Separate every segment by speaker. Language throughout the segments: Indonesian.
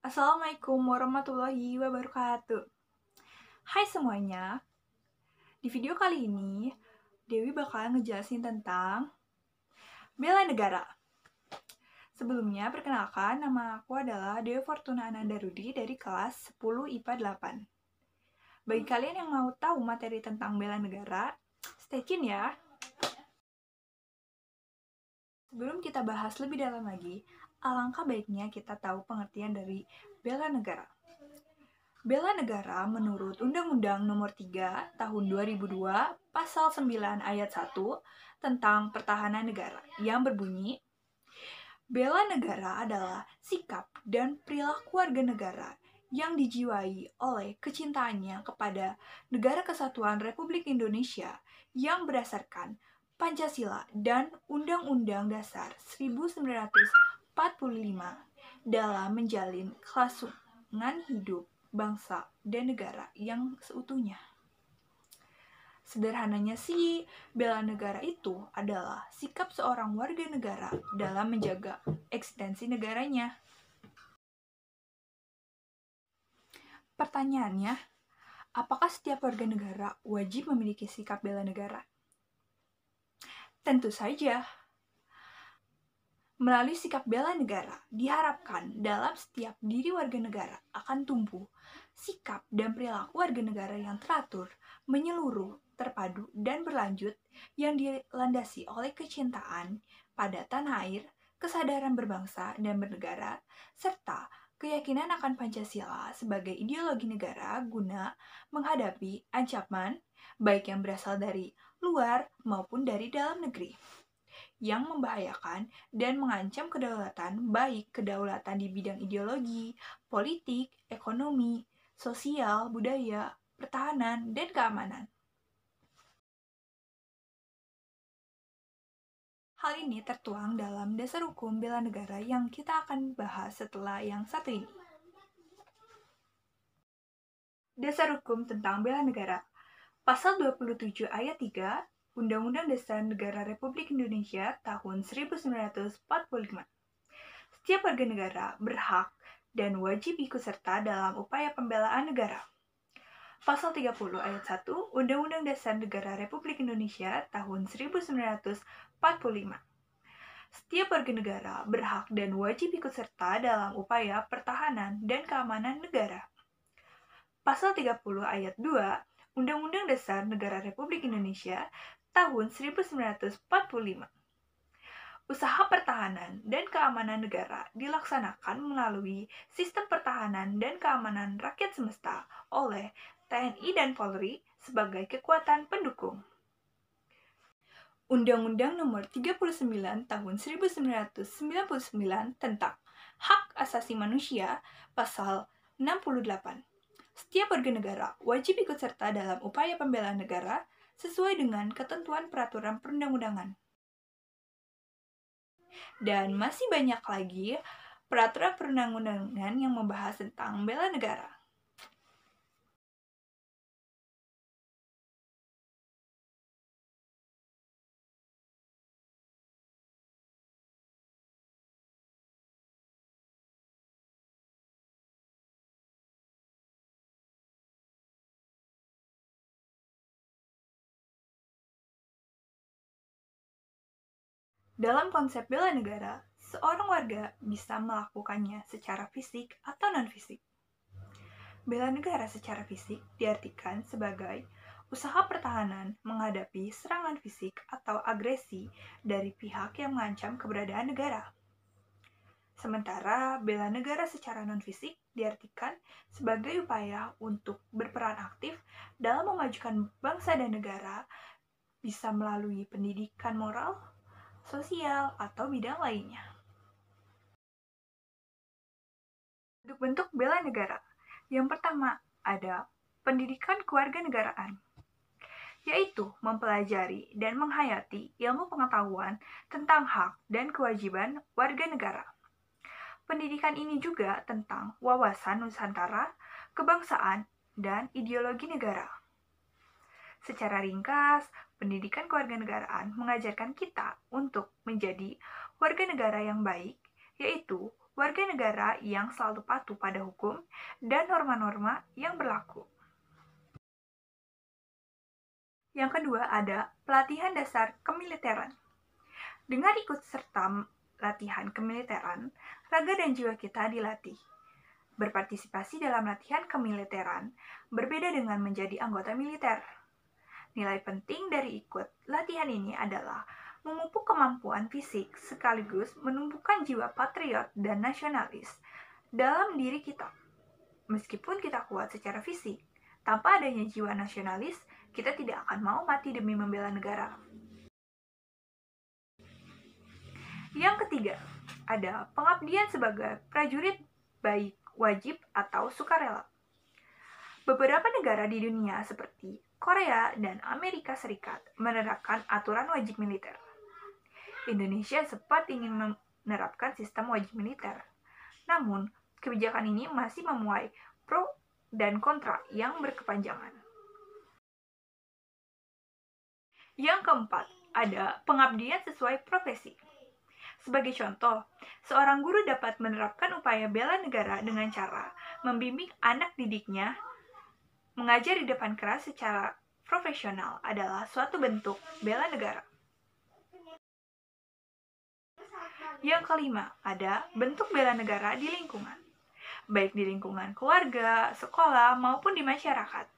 Speaker 1: Assalamualaikum warahmatullahi wabarakatuh. Hai semuanya, di video kali ini Dewi bakal ngejelasin tentang bela negara. Sebelumnya, perkenalkan, nama aku adalah Dewi Fortuna Anandarudi dari kelas 10 IPA 8. Bagi kalian yang mau tahu materi tentang bela negara, stay tune ya. Sebelum kita bahas lebih dalam lagi, alangkah baiknya kita tahu pengertian dari bela negara. Bela negara menurut Undang-Undang Nomor 3 Tahun 2002 Pasal 9 Ayat 1 tentang pertahanan negara yang berbunyi, bela negara adalah sikap dan perilaku warga negara yang dijiwai oleh kecintaannya kepada Negara Kesatuan Republik Indonesia yang berdasarkan Pancasila dan Undang-Undang Dasar 1945 dalam menjalin kelangsungan hidup bangsa dan negara yang seutuhnya. Sederhananya sih, bela negara itu adalah sikap seorang warga negara dalam menjaga eksistensi negaranya. Pertanyaannya, apakah setiap warga negara wajib memiliki sikap bela negara? Tentu saja. Melalui sikap bela negara, diharapkan dalam setiap diri warga negara akan tumbuh sikap dan perilaku warga negara yang teratur, menyeluruh, terpadu, dan berlanjut yang dilandasi oleh kecintaan pada tanah air, kesadaran berbangsa dan bernegara, serta keyakinan akan Pancasila sebagai ideologi negara guna menghadapi ancaman baik yang berasal dari luar maupun dari dalam negeri yang membahayakan dan mengancam kedaulatan, baik kedaulatan di bidang ideologi, politik, ekonomi, sosial, budaya, pertahanan, dan keamanan. Hal ini tertuang dalam Dasar Hukum Bela Negara yang kita akan bahas setelah yang satu ini. Dasar Hukum tentang Bela Negara. Pasal 27 ayat 3 Undang-Undang Dasar Negara Republik Indonesia tahun 1945. Setiap warga negara berhak dan wajib ikut serta dalam upaya pembelaan negara. Pasal 30 ayat 1 Undang-Undang Dasar Negara Republik Indonesia tahun 1945. Setiap warga negara berhak dan wajib ikut serta dalam upaya pertahanan dan keamanan negara. Pasal 30 ayat 2 Undang-Undang Dasar Negara Republik Indonesia tahun 1945. Usaha pertahanan dan keamanan negara dilaksanakan melalui sistem pertahanan dan keamanan rakyat semesta oleh TNI dan Polri sebagai kekuatan pendukung. Undang-Undang Nomor 39 Tahun 1999 tentang Hak Asasi Manusia Pasal 68. Setiap warga negara wajib ikut serta dalam upaya pembelaan negara sesuai dengan ketentuan peraturan perundang-undangan. Dan masih banyak lagi peraturan perundang-undangan yang membahas tentang bela negara. Dalam konsep bela negara, seorang warga bisa melakukannya secara fisik atau non-fisik. Bela negara secara fisik diartikan sebagai usaha pertahanan menghadapi serangan fisik atau agresi dari pihak yang mengancam keberadaan negara. Sementara bela negara secara non-fisik diartikan sebagai upaya untuk berperan aktif dalam memajukan bangsa dan negara, bisa melalui pendidikan moral, sosial, atau bidang lainnya. Bentuk-bentuk bela negara. Yang pertama ada pendidikan kewarganegaraan, yaitu mempelajari dan menghayati ilmu pengetahuan tentang hak dan kewajiban warga negara. Pendidikan ini juga tentang wawasan Nusantara, kebangsaan, dan ideologi negara. Secara ringkas, pendidikan kewarganegaraan mengajarkan kita untuk menjadi warga negara yang baik, yaitu warga negara yang selalu patuh pada hukum dan norma-norma yang berlaku. Yang kedua ada pelatihan dasar kemiliteran. Dengan ikut serta latihan kemiliteran, raga dan jiwa kita dilatih. Berpartisipasi dalam latihan kemiliteran berbeda dengan menjadi anggota militer. Nilai penting dari ikut latihan ini adalah memupuk kemampuan fisik sekaligus menumbuhkan jiwa patriot dan nasionalis dalam diri kita. Meskipun kita kuat secara fisik, tanpa adanya jiwa nasionalis, kita tidak akan mau mati demi membela negara. Yang ketiga, ada pengabdian sebagai prajurit baik wajib atau sukarela. Beberapa negara di dunia seperti Korea dan Amerika Serikat menerapkan aturan wajib militer. Indonesia sempat ingin menerapkan sistem wajib militer. Namun, kebijakan ini masih menuai pro dan kontra yang berkepanjangan. Yang keempat, ada pengabdian sesuai profesi. Sebagai contoh, seorang guru dapat menerapkan upaya bela negara dengan cara membimbing anak didiknya. Mengajar di depan kelas secara profesional adalah suatu bentuk bela negara. Yang kelima, ada bentuk bela negara di lingkungan, baik di lingkungan keluarga, sekolah, maupun di masyarakat.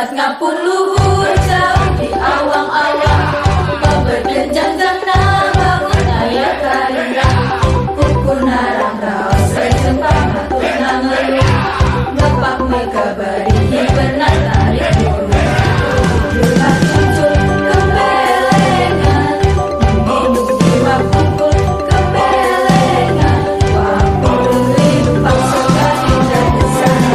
Speaker 2: Ngapun luhur jauh di awang-awang, kau berdenjang gana bangun ayat karindah. Pukul narang kau sejempang matur nangeluh, ngepak meka bari pernah tarik diulang. Rumah tujuh kebelengan, minum jiwa pukul kebelengan. Wapun limpang sekali dan kesana.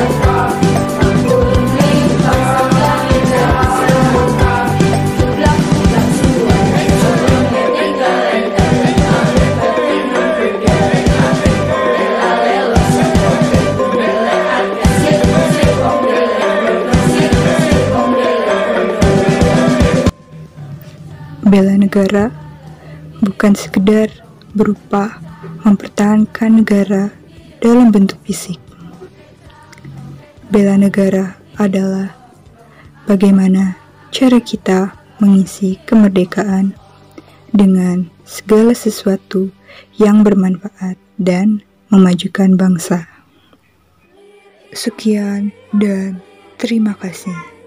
Speaker 1: Bela negara bukan sekedar berupa mempertahankan negara dalam bentuk fisik. Bela negara adalah bagaimana cara kita mengisi kemerdekaan dengan segala sesuatu yang bermanfaat dan memajukan bangsa. Sekian dan terima kasih.